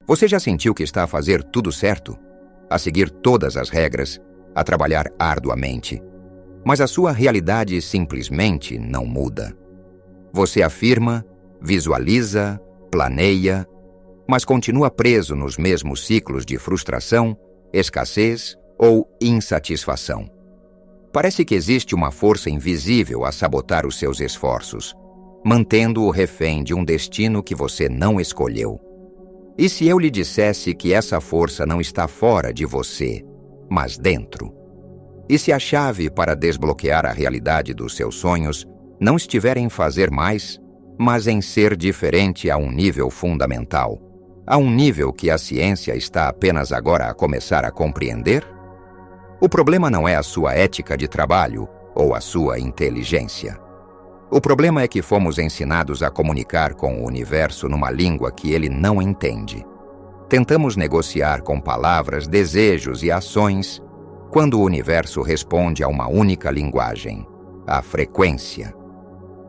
Você já sentiu que está a fazer tudo certo? A seguir todas as regras, a trabalhar arduamente. Mas a sua realidade simplesmente não muda. Você afirma, visualiza, planeia, mas continua preso nos mesmos ciclos de frustração, escassez ou insatisfação. Parece que existe uma força invisível a sabotar os seus esforços, mantendo-o refém de um destino que você não escolheu. E se eu lhe dissesse que essa força não está fora de você, mas dentro? E se a chave para desbloquear a realidade dos seus sonhos não estiver em fazer mais, mas em ser diferente a um nível fundamental, a um nível que a ciência está apenas agora a começar a compreender? O problema não é a sua ética de trabalho ou a sua inteligência. O problema é que fomos ensinados a comunicar com o universo numa língua que ele não entende. Tentamos negociar com palavras, desejos e ações, quando o universo responde a uma única linguagem, a frequência.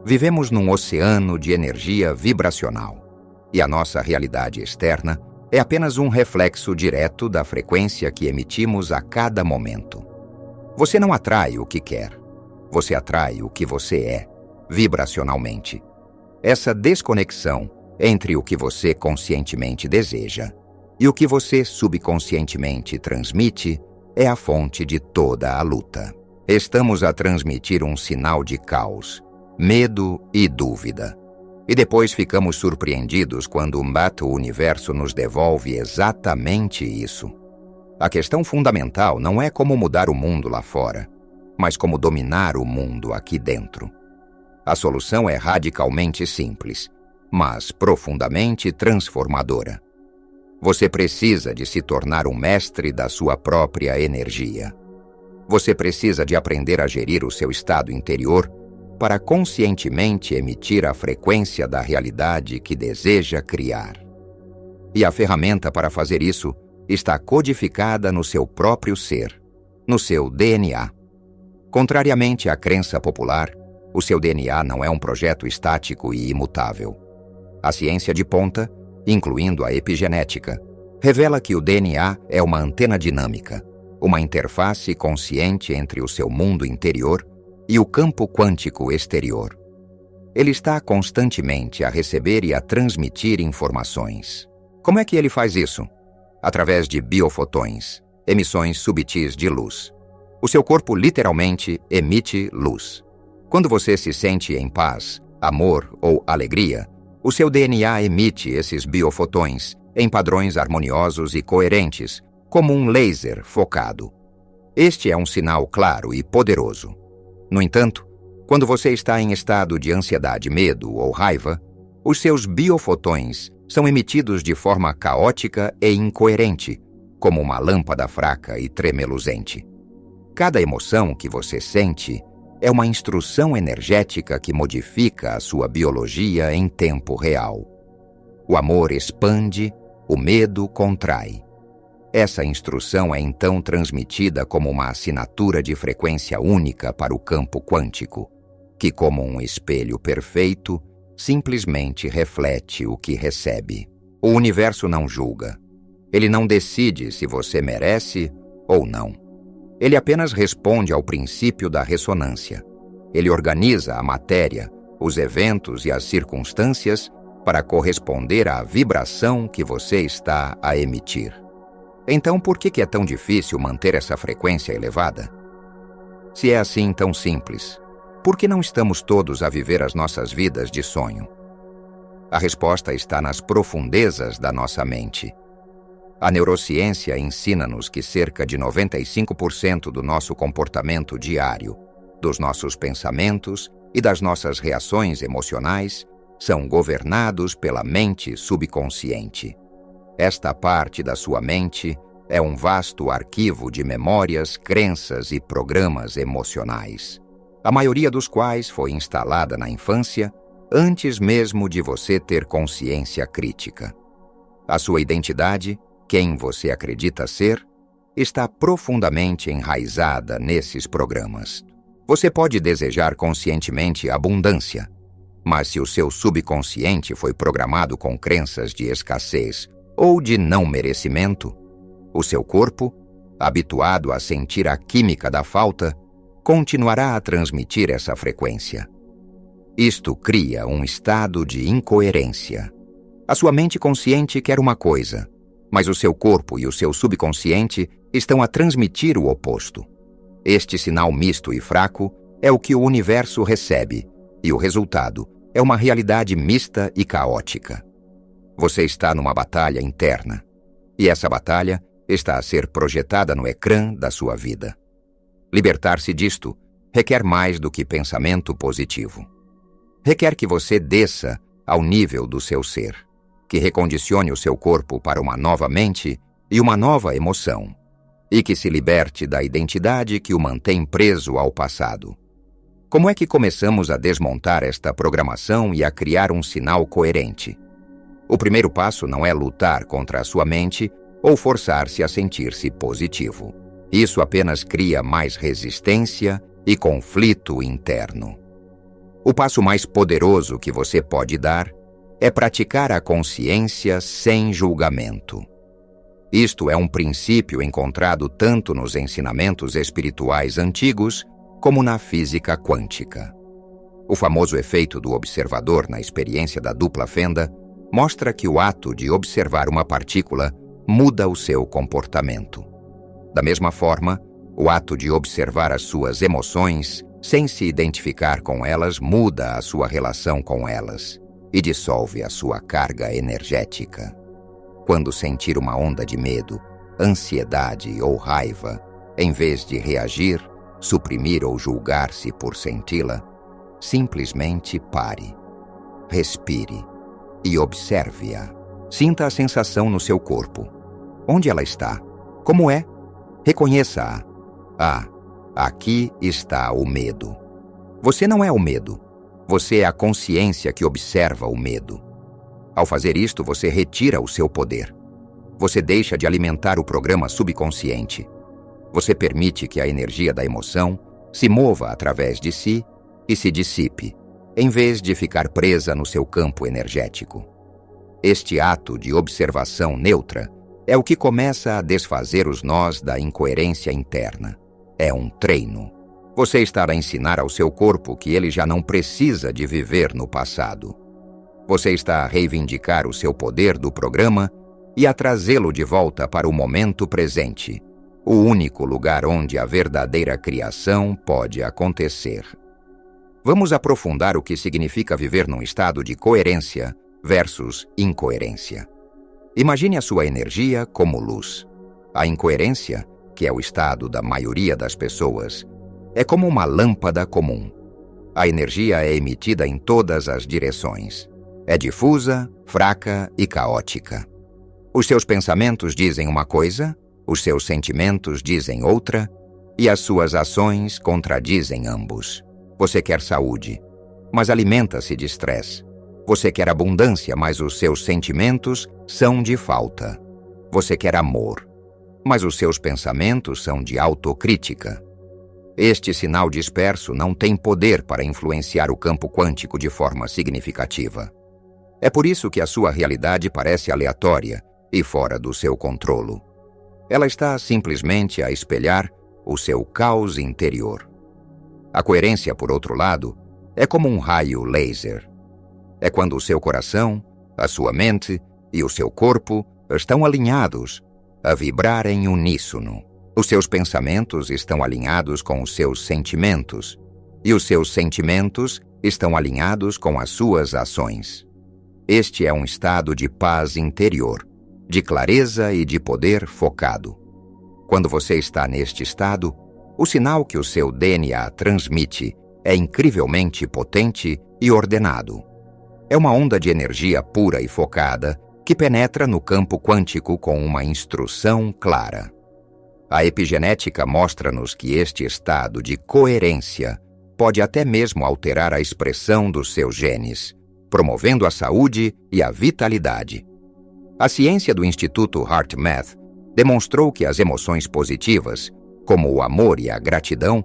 Vivemos num oceano de energia vibracional, e a nossa realidade externa é apenas um reflexo direto da frequência que emitimos a cada momento. Você não atrai o que quer, você atrai o que você é, vibracionalmente. Essa desconexão entre o que você conscientemente deseja e o que você subconscientemente transmite é a fonte de toda a luta. Estamos a transmitir um sinal de caos, medo e dúvida. E depois ficamos surpreendidos quando o universo nos devolve exatamente isso. A questão fundamental não é como mudar o mundo lá fora, mas como dominar o mundo aqui dentro. A solução é radicalmente simples, mas profundamente transformadora. Você precisa de se tornar um mestre da sua própria energia. Você precisa de aprender a gerir o seu estado interior para conscientemente emitir a frequência da realidade que deseja criar. E a ferramenta para fazer isso está codificada no seu próprio ser, no seu DNA. Contrariamente à crença popular, o seu DNA não é um projeto estático e imutável. A ciência de ponta, incluindo a epigenética, revela que o DNA é uma antena dinâmica, uma interface consciente entre o seu mundo interior e o campo quântico exterior. Ele está constantemente a receber e a transmitir informações. Como é que ele faz isso? Através de biofotões, emissões subtis de luz. O seu corpo literalmente emite luz. Quando você se sente em paz, amor ou alegria, o seu DNA emite esses biofotões em padrões harmoniosos e coerentes, como um laser focado. Este é um sinal claro e poderoso. No entanto, quando você está em estado de ansiedade, medo ou raiva, os seus biofotões são emitidos de forma caótica e incoerente, como uma lâmpada fraca e tremeluzente. Cada emoção que você sente é uma instrução energética que modifica a sua biologia em tempo real. O amor expande, o medo contrai. Essa instrução é então transmitida como uma assinatura de frequência única para o campo quântico, que, como um espelho perfeito, simplesmente reflete o que recebe. O universo não julga. Ele não decide se você merece ou não. Ele apenas responde ao princípio da ressonância. Ele organiza a matéria, os eventos e as circunstâncias para corresponder à vibração que você está a emitir. Então, por que é tão difícil manter essa frequência elevada? Se é assim tão simples, por que não estamos todos a viver as nossas vidas de sonho? A resposta está nas profundezas da nossa mente. A neurociência ensina-nos que cerca de 95% do nosso comportamento diário, dos nossos pensamentos e das nossas reações emocionais são governados pela mente subconsciente. Esta parte da sua mente é um vasto arquivo de memórias, crenças e programas emocionais, a maioria dos quais foi instalada na infância antes mesmo de você ter consciência crítica. A sua identidade, quem você acredita ser, está profundamente enraizada nesses programas. Você pode desejar conscientemente abundância, mas se o seu subconsciente foi programado com crenças de escassez, ou de não merecimento, o seu corpo, habituado a sentir a química da falta, continuará a transmitir essa frequência. Isto cria um estado de incoerência. A sua mente consciente quer uma coisa, mas o seu corpo e o seu subconsciente estão a transmitir o oposto. Este sinal misto e fraco é o que o universo recebe, e o resultado é uma realidade mista e caótica. Você está numa batalha interna, e essa batalha está a ser projetada no ecrã da sua vida. Libertar-se disto requer mais do que pensamento positivo. Requer que você desça ao nível do seu ser, que recondicione o seu corpo para uma nova mente e uma nova emoção, e que se liberte da identidade que o mantém preso ao passado. Como é que começamos a desmontar esta programação e a criar um sinal coerente? O primeiro passo não é lutar contra a sua mente ou forçar-se a sentir-se positivo. Isso apenas cria mais resistência e conflito interno. O passo mais poderoso que você pode dar é praticar a consciência sem julgamento. Isto é um princípio encontrado tanto nos ensinamentos espirituais antigos como na física quântica. O famoso efeito do observador na experiência da dupla fenda mostra que o ato de observar uma partícula muda o seu comportamento. Da mesma forma, o ato de observar as suas emoções, sem se identificar com elas, muda a sua relação com elas e dissolve a sua carga energética. Quando sentir uma onda de medo, ansiedade ou raiva, em vez de reagir, suprimir ou julgar-se por senti-la, simplesmente pare, respire e observe-a. Sinta a sensação no seu corpo. Onde ela está? Como é? Reconheça-a. Aqui está o medo. Você não é o medo. Você é a consciência que observa o medo. Ao fazer isto, você retira o seu poder. Você deixa de alimentar o programa subconsciente. Você permite que a energia da emoção se mova através de si e se dissipe, em vez de ficar presa no seu campo energético. Este ato de observação neutra é o que começa a desfazer os nós da incoerência interna. É um treino. Você está a ensinar ao seu corpo que ele já não precisa de viver no passado. Você está a reivindicar o seu poder do programa e a trazê-lo de volta para o momento presente, o único lugar onde a verdadeira criação pode acontecer. Vamos aprofundar o que significa viver num estado de coerência versus incoerência. Imagine a sua energia como luz. A incoerência, que é o estado da maioria das pessoas, é como uma lâmpada comum. A energia é emitida em todas as direções. É difusa, fraca e caótica. Os seus pensamentos dizem uma coisa, os seus sentimentos dizem outra, e as suas ações contradizem ambos. Você quer saúde, mas alimenta-se de estresse. Você quer abundância, mas os seus sentimentos são de falta. Você quer amor, mas os seus pensamentos são de autocrítica. Este sinal disperso não tem poder para influenciar o campo quântico de forma significativa. É por isso que a sua realidade parece aleatória e fora do seu controlo. Ela está simplesmente a espelhar o seu caos interior. A coerência, por outro lado, é como um raio laser. É quando o seu coração, a sua mente e o seu corpo estão alinhados a vibrar em uníssono. Os seus pensamentos estão alinhados com os seus sentimentos, e os seus sentimentos estão alinhados com as suas ações. Este é um estado de paz interior, de clareza e de poder focado. Quando você está neste estado, o sinal que o seu DNA transmite é incrivelmente potente e ordenado. É uma onda de energia pura e focada que penetra no campo quântico com uma instrução clara. A epigenética mostra-nos que este estado de coerência pode até mesmo alterar a expressão dos seus genes, promovendo a saúde e a vitalidade. A ciência do Instituto HeartMath demonstrou que as emoções positivas, como o amor e a gratidão,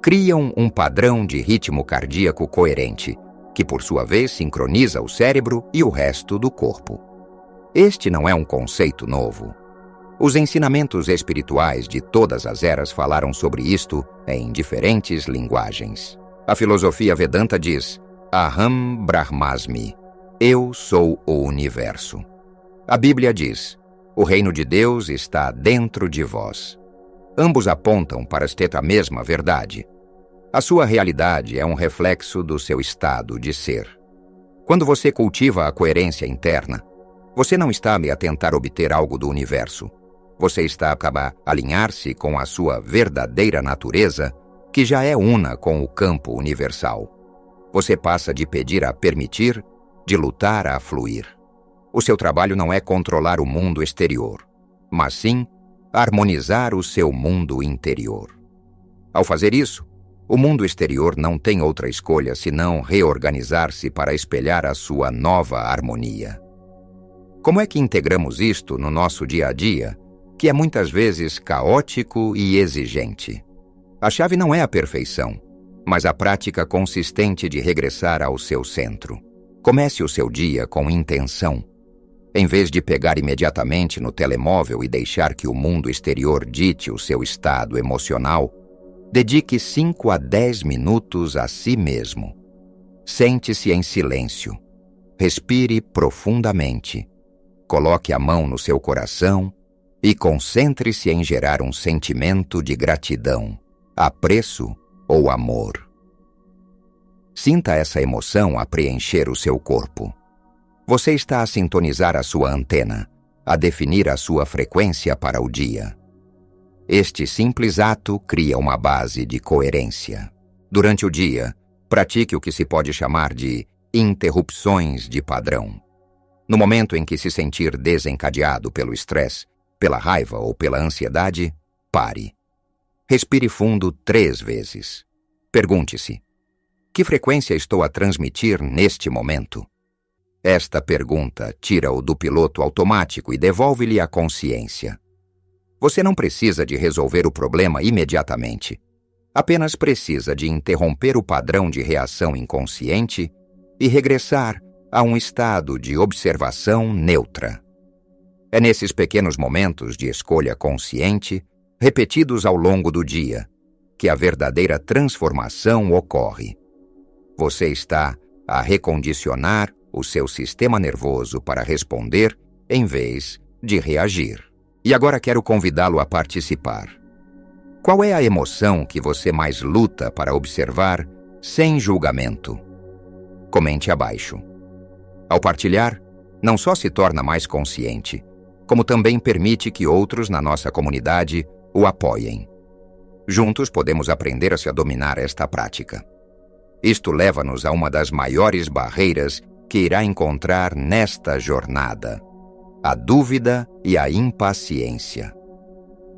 criam um padrão de ritmo cardíaco coerente, que por sua vez sincroniza o cérebro e o resto do corpo. Este não é um conceito novo. Os ensinamentos espirituais de todas as eras falaram sobre isto em diferentes linguagens. A filosofia Vedanta diz: Aham Brahmasmi, eu sou o universo. A Bíblia diz: o reino de Deus está dentro de vós. Ambos apontam para a mesma verdade. A sua realidade é um reflexo do seu estado de ser. Quando você cultiva a coerência interna, você não está a tentar obter algo do universo. Você está a alinhar-se com a sua verdadeira natureza, que já é una com o campo universal. Você passa de pedir a permitir, de lutar a fluir. O seu trabalho não é controlar o mundo exterior, mas sim harmonizar o seu mundo interior. Ao fazer isso, o mundo exterior não tem outra escolha senão reorganizar-se para espelhar a sua nova harmonia. Como é que integramos isto no nosso dia a dia, que é muitas vezes caótico e exigente? A chave não é a perfeição, mas a prática consistente de regressar ao seu centro. Comece o seu dia com intenção. Em vez de pegar imediatamente no telemóvel e deixar que o mundo exterior dite o seu estado emocional, dedique 5 a 10 minutos a si mesmo. Sente-se em silêncio. Respire profundamente. Coloque a mão no seu coração e concentre-se em gerar um sentimento de gratidão, apreço ou amor. Sinta essa emoção a preencher o seu corpo. Você está a sintonizar a sua antena, a definir a sua frequência para o dia. Este simples ato cria uma base de coerência. Durante o dia, pratique o que se pode chamar de interrupções de padrão. No momento em que se sentir desencadeado pelo estresse, pela raiva ou pela ansiedade, pare. Respire fundo 3 vezes. Pergunte-se: que frequência estou a transmitir neste momento? Esta pergunta tira-o do piloto automático e devolve-lhe a consciência. Você não precisa de resolver o problema imediatamente. Apenas precisa de interromper o padrão de reação inconsciente e regressar a um estado de observação neutra. É nesses pequenos momentos de escolha consciente, repetidos ao longo do dia, que a verdadeira transformação ocorre. Você está a recondicionar o seu sistema nervoso para responder em vez de reagir. E agora quero convidá-lo a participar. Qual é a emoção que você mais luta para observar sem julgamento? Comente abaixo. Ao partilhar, não só se torna mais consciente, como também permite que outros na nossa comunidade o apoiem. Juntos podemos aprender a se dominar esta prática. Isto leva-nos a uma das maiores barreiras que irá encontrar nesta jornada: a dúvida e a impaciência.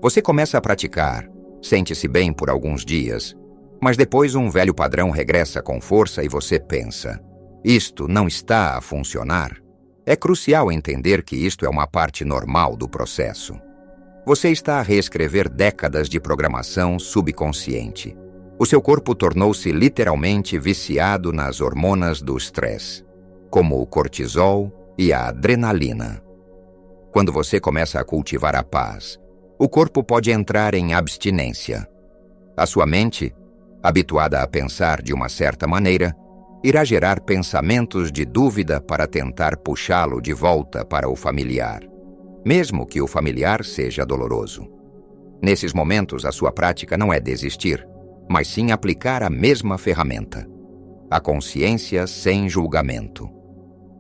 Você começa a praticar, sente-se bem por alguns dias, mas depois um velho padrão regressa com força e você pensa: isto não está a funcionar. É crucial entender que isto é uma parte normal do processo. Você está a reescrever décadas de programação subconsciente. O seu corpo tornou-se literalmente viciado nas hormonas do estresse, como o cortisol e a adrenalina. Quando você começa a cultivar a paz, o corpo pode entrar em abstinência. A sua mente, habituada a pensar de uma certa maneira, irá gerar pensamentos de dúvida para tentar puxá-lo de volta para o familiar, mesmo que o familiar seja doloroso. Nesses momentos, a sua prática não é desistir, mas sim aplicar a mesma ferramenta: a consciência sem julgamento.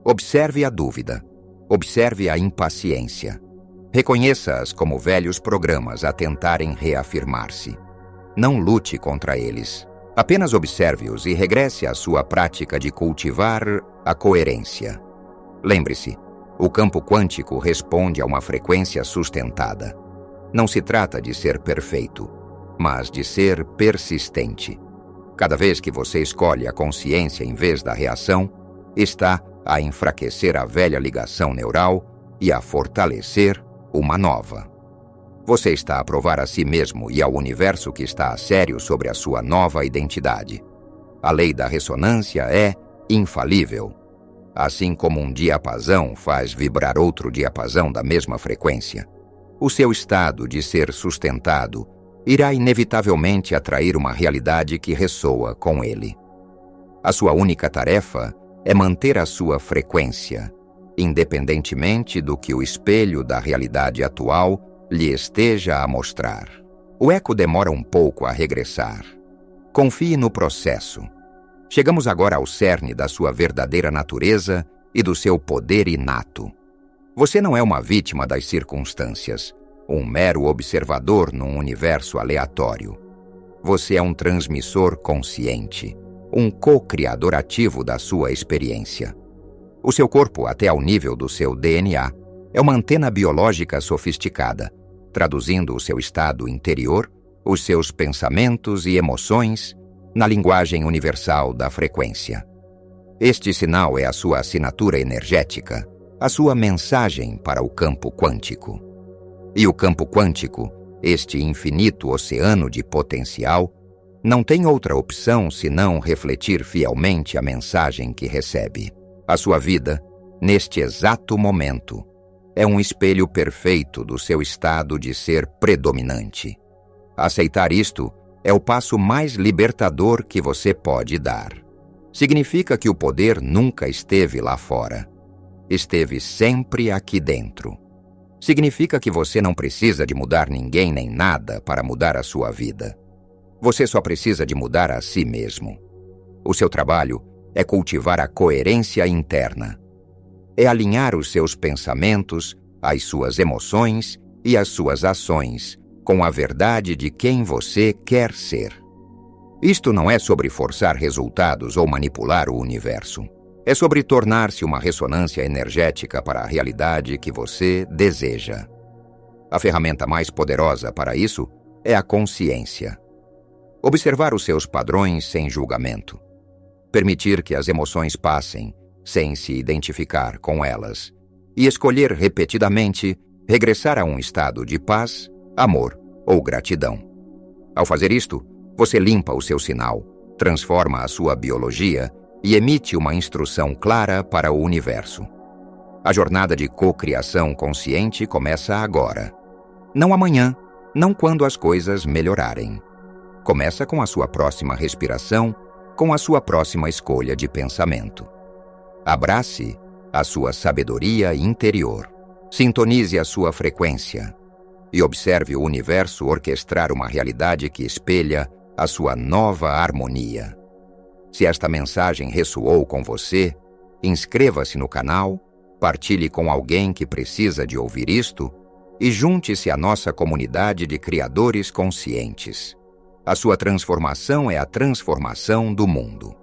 Observe a dúvida, observe a impaciência. Reconheça-as como velhos programas a tentarem reafirmar-se. Não lute contra eles. Apenas observe-os e regresse à sua prática de cultivar a coerência. Lembre-se, o campo quântico responde a uma frequência sustentada. Não se trata de ser perfeito, mas de ser persistente. Cada vez que você escolhe a consciência em vez da reação, está a enfraquecer a velha ligação neural e a fortalecer uma nova. Você está a provar a si mesmo e ao universo que está a sério sobre a sua nova identidade. A lei da ressonância é infalível. Assim como um diapasão faz vibrar outro diapasão da mesma frequência, o seu estado de ser sustentado irá inevitavelmente atrair uma realidade que ressoa com ele. A sua única tarefa é manter a sua frequência, independentemente do que o espelho da realidade atual lhe esteja a mostrar. O eco demora um pouco a regressar. Confie no processo. Chegamos agora ao cerne da sua verdadeira natureza e do seu poder inato. Você não é uma vítima das circunstâncias, um mero observador num universo aleatório. Você é um transmissor consciente, um co-criador ativo da sua experiência. O seu corpo, até ao nível do seu DNA, é uma antena biológica sofisticada, traduzindo o seu estado interior, os seus pensamentos e emoções, na linguagem universal da frequência. Este sinal é a sua assinatura energética, a sua mensagem para o campo quântico. E o campo quântico, este infinito oceano de potencial, não tem outra opção senão refletir fielmente a mensagem que recebe. A sua vida, neste exato momento, é um espelho perfeito do seu estado de ser predominante. Aceitar isto é o passo mais libertador que você pode dar. Significa que o poder nunca esteve lá fora. Esteve sempre aqui dentro. Significa que você não precisa de mudar ninguém nem nada para mudar a sua vida. Você só precisa de mudar a si mesmo. O seu trabalho é cultivar a coerência interna. É alinhar os seus pensamentos, as suas emoções e as suas ações com a verdade de quem você quer ser. Isto não é sobre forçar resultados ou manipular o universo. É sobre tornar-se uma ressonância energética para a realidade que você deseja. A ferramenta mais poderosa para isso é a consciência. Observar os seus padrões sem julgamento. Permitir que as emoções passem, sem se identificar com elas, e escolher repetidamente regressar a um estado de paz, amor ou gratidão. Ao fazer isto, você limpa o seu sinal, transforma a sua biologia e emite uma instrução clara para o universo. A jornada de cocriação consciente começa agora. Não amanhã, não quando as coisas melhorarem. Começa com a sua próxima respiração, com a sua próxima escolha de pensamento. Abrace a sua sabedoria interior. Sintonize a sua frequência e observe o universo orquestrar uma realidade que espelha a sua nova harmonia. Se esta mensagem ressoou com você, inscreva-se no canal, partilhe com alguém que precisa de ouvir isto e junte-se à nossa comunidade de criadores conscientes. A sua transformação é a transformação do mundo.